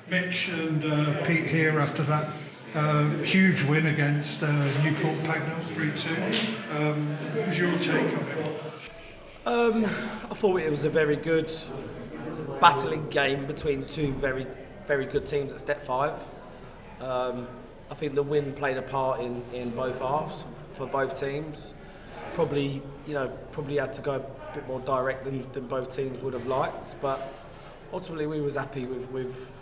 Mitch and Pete here after that huge win against Newport Pagnell 3-2. What was your take on it? I thought it was a very good battling game between two very, very good teams at step 5. I think the win played a part in both halves for both teams. Probably had to go a bit more direct than both teams would have liked, but ultimately we was happy with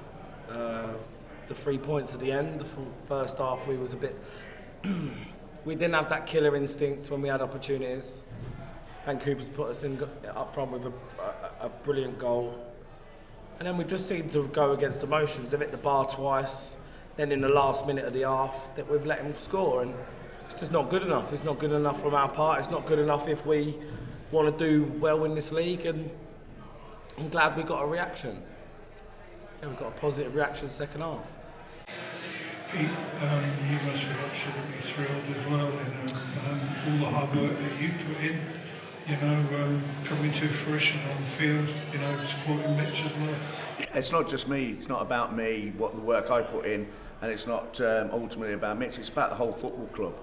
the 3 points at the end. The first half we was a bit we didn't have that killer instinct when we had opportunities. Vancouver's put us in up front with a brilliant goal, and then we just seemed to go against emotions. They've hit the bar twice, then in the last minute of the half that we've let him score, and it's just not good enough. It's not good enough from our part. It's not good enough if we want to do well in this league, and I'm glad we got a reaction. Yeah, we got a positive reaction second half. Pete, you must be absolutely thrilled as well, all the hard work that you put in, coming to fruition on the field, supporting Mitch as well. Yeah, it's not just me, it's not about me, what the work I put in, and it's not ultimately about Mitch, it's about the whole football club.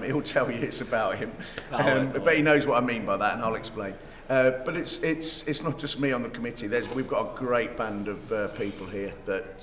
He'll tell you it's about him, but he knows what I mean by that, and I'll explain. But it's not just me on the committee. We've got a great band of people here that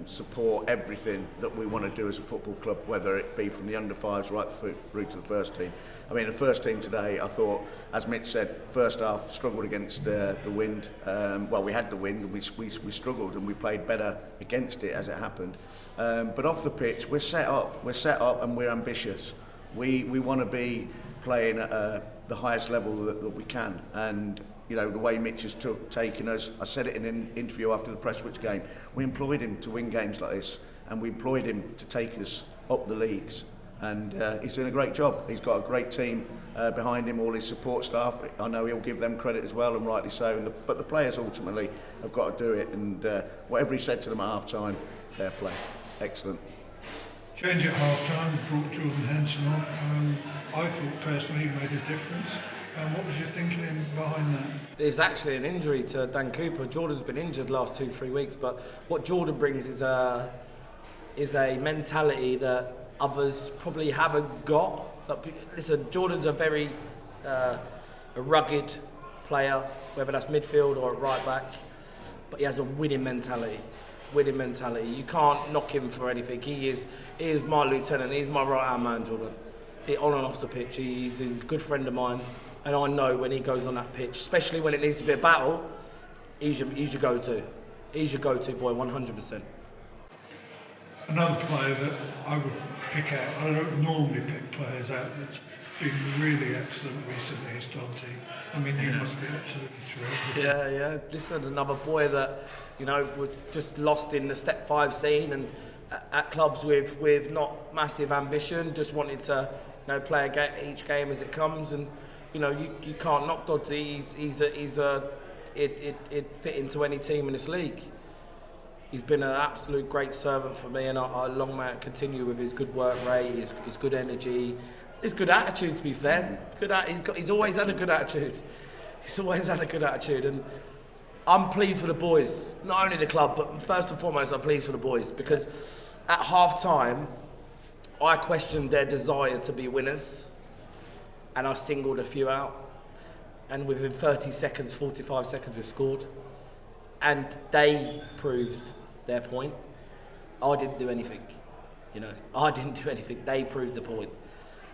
support everything that we want to do as a football club, whether it be from the under-5s right through to the first team. I mean, the first team today, I thought, as Mitch said, first half struggled against the wind. Well, we had the wind and we struggled, and we played better against it as it happened. But off the pitch, we're set up and we're ambitious. We want to be playing at the highest level that we can, and the way Mitch has taken us, I said it in an interview after the Prestwich game, we employed him to win games like this, and we employed him to take us up the leagues, and he's doing a great job. He's got a great team behind him, all his support staff. I know he'll give them credit as well, and rightly so, but the players ultimately have got to do it, and whatever he said to them at half time, fair play, excellent. Change at half-time, brought Jordan Henson on. I thought personally he made a difference. What was your thinking behind that? It was actually an injury to Dan Cooper. Jordan's been injured the last 2-3 weeks, but what Jordan brings is a mentality that others probably haven't got. Listen, Jordan's a very a rugged player, whether that's midfield or at right back, but he has a winning mentality. You can't knock him for anything. He is my lieutenant. He's my right hand man, Jordan. On and off the pitch, he's a good friend of mine, and I know when he goes on that pitch, especially when it needs to be a battle, he's your go-to. He's your go-to boy, 100%. Another player that I would pick out, I don't normally pick players out that's been really excellent recently, is Doddsy. I mean, you must be absolutely thrilled. Yeah. Listen, another boy that, was just lost in the step 5 scene, and at clubs with not massive ambition, just wanted to, play each game as it comes, and you can't knock Doddsy. He'd fit into any team in this league. He's been an absolute great servant for me, and I long may it continue with his good work rate, his good energy, his good attitude. To be fair, he's always had a good attitude. And I'm pleased for the boys, not only the club, but first and foremost, I'm pleased for the boys, because at half time, I questioned their desire to be winners, and I singled a few out, and within 30 seconds, 45 seconds, we've scored, and they proved their point. I didn't do anything, they proved the point,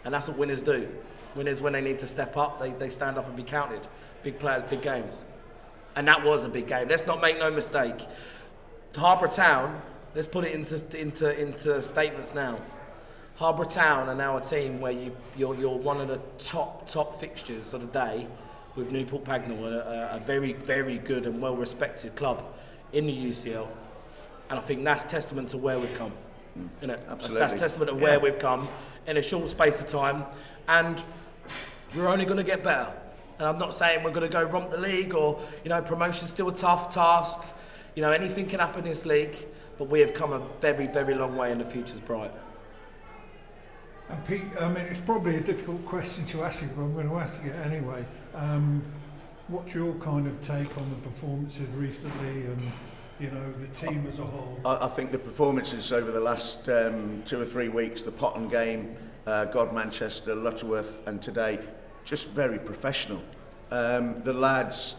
and that's what winners do. Winners, when they need to step up, they stand up and be counted. Big players, big games. And that was a big game. Let's not make no mistake. Harborough Town, let's put it into statements now. Harborough Town are now a team where you're one of the top fixtures of the day with Newport Pagnell, a very, very good and well-respected club in the UCL. And I think that's testament to where we've come. Absolutely. That's testament to where we've come in a short space of time. And we're only going to get better. And I'm not saying we're going to go romp the league or, promotion's still a tough task. Anything can happen in this league, but we have come a very, very long way and the future's bright. And Pete, it's probably a difficult question to ask you, but I'm going to ask it anyway. What's your kind of take on the performances recently, and you know, the team as a whole. I think the performances over the last 2 or 3 weeks, the Potton game, God Manchester, Lutterworth, and today, just very professional. The lads,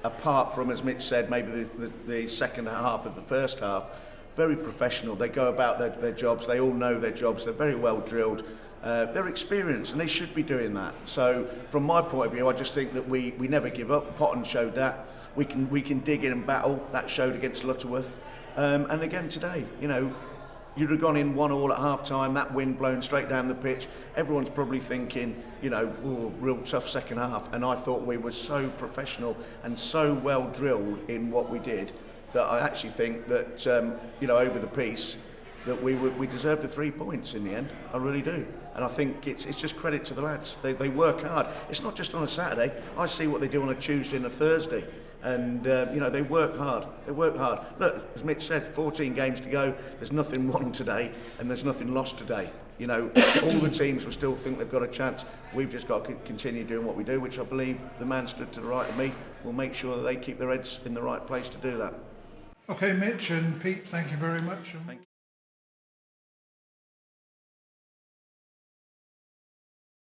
apart from, as Mitch said, maybe the second half of the first half, very professional. They go about their jobs. They all know their jobs. They're very well drilled. They're experienced, and they should be doing that. So, from my point of view, I just think that we never give up. Potton showed that. We can dig in and battle. That showed against Lutterworth. And again today, you know, you'd have gone in 1-1 at half-time, that wind blown straight down the pitch. Everyone's probably thinking, you know, oh, real tough second half. And I thought we were so professional and so well drilled in what we did that I actually think that, you know, over the piece, that we deserved the 3 points in the end. I really do. And I think it's just credit to the lads. They work hard. It's not just on a Saturday. I see what they do on a Tuesday and a Thursday. And, you know, they work hard. They work hard. Look, as Mitch said, 14 games to go. There's nothing won today and there's nothing lost today. You know, all the teams will still think they've got a chance. We've just got to continue doing what we do, which I believe the man stood to the right of me will make sure that they keep their heads in the right place to do that. Okay, Mitch and Pete, thank you very much. Thank you.